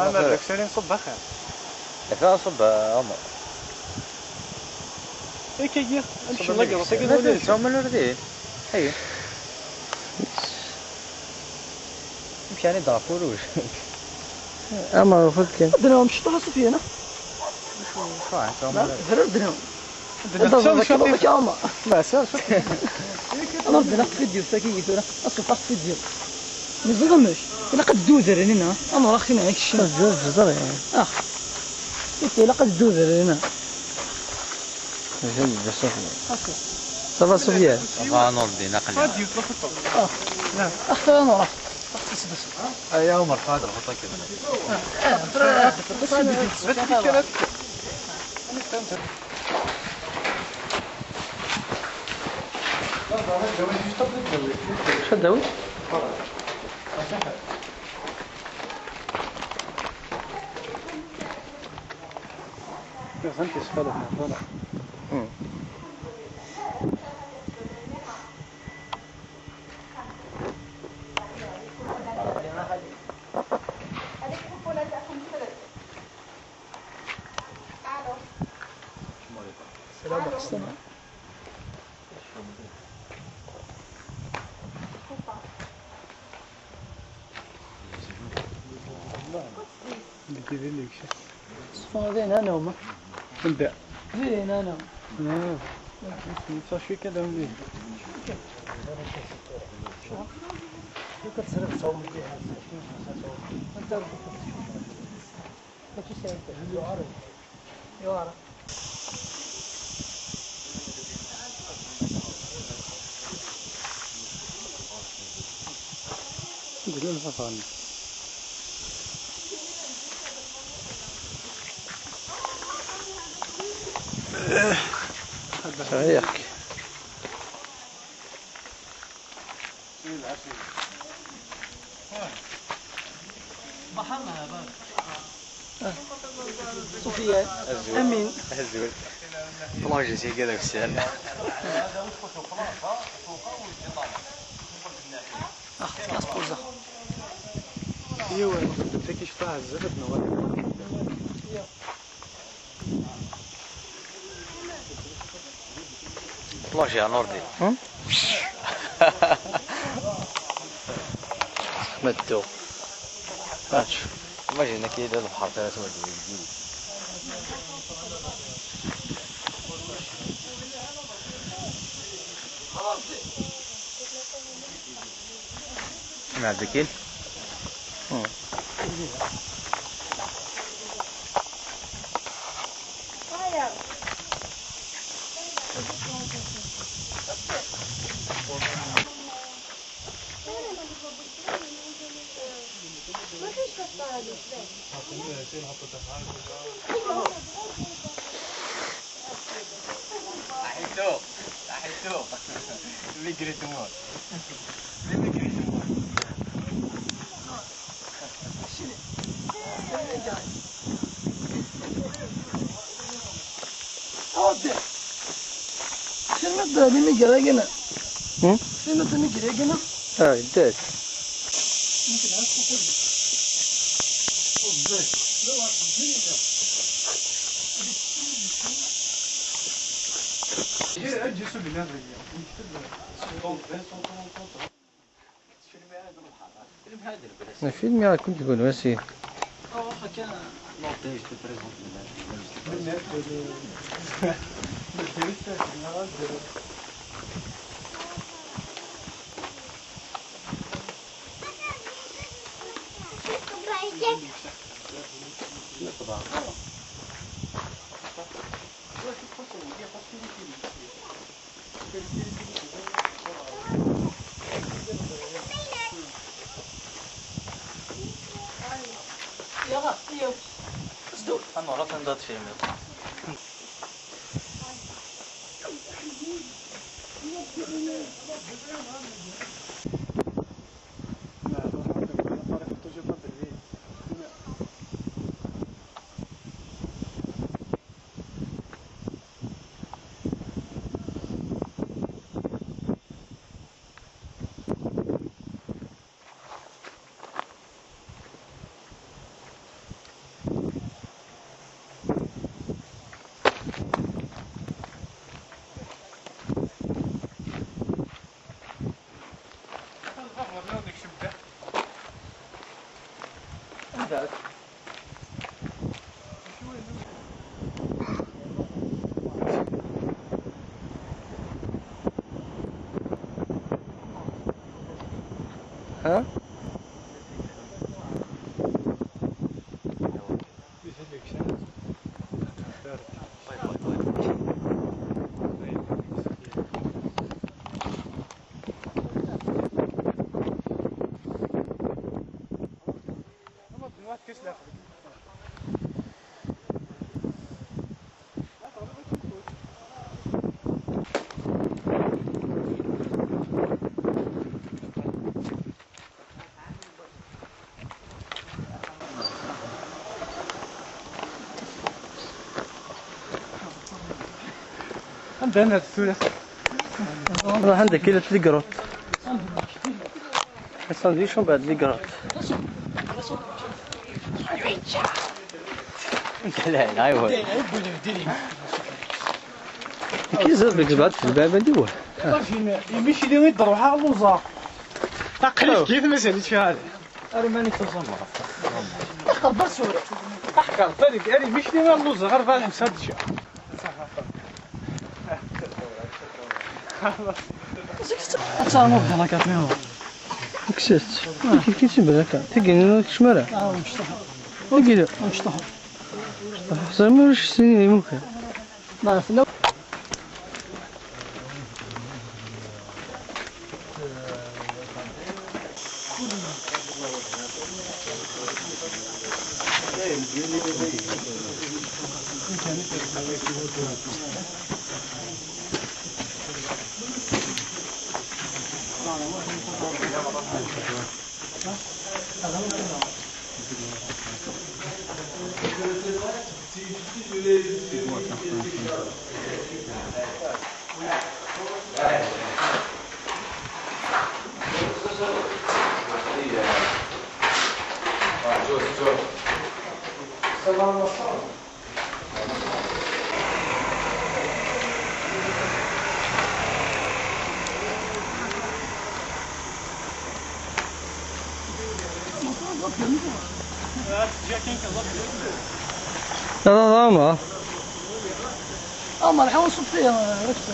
انا داك الشيء اللي نصب اخر فيها صب عمر اي كي امشي لقرا تقدر ولا هم الوردين ايوه مش يعني ضافوروش اما المفروض كان دناهم مش طلع سفينة زرر دناهم دنا شو كاما ما سال شو انا بدنا فيديو ساكي ترى اصلا طاح فيديو مزغمش الا قد دوزر هنا انا راه خلينا هيك الشيء جزر يعني قلت الا قد دوزر هنا صافا سفيان صافا نوضي نقل فاديو تلخبط نعم اختار انا راه يا عمر فادر خطك شو تدوي؟ انت سفلت هنا فاضيين انا وما نبدا زين انا شوي كذا وين بدون فصل صحيح سفيان امين الزول والله جيسي كذا في السهل كاس بوزه ايوا انت كي شفتها عزفتنا والله يا نوردي مدو ماشي والله جينا كذا البحر ترى سوى الجديد مع الذكين أحيتو ميجري تموت ميجري تموت شنو اللي ميجري هنا شنو اللي ميجري هنا داز الفيلم يعني كنت تقول ماشي أنا رحت عند فيلم ها؟ عندنا الثلاث راح عندك كيلو تلقرط الساندويش ومن بعد لقرط لا ايوه كي زاد بعد في الباب نديوه يمشي لي يضرب حال لوزا تقلب كيف ما ساليتش في هذا انا ماني تصمم احقر برسوره احقر بالك انا يمشي لي غير لوزا غير فالح مسدشه أتصرف بحال هكا فيها. كشت كيف تبان هكا تلقى شمرة مشطح. تلقى مشطح. حسن ما واش سنين ممكن ما في لا ما ما الحين وصلت فيها عرفت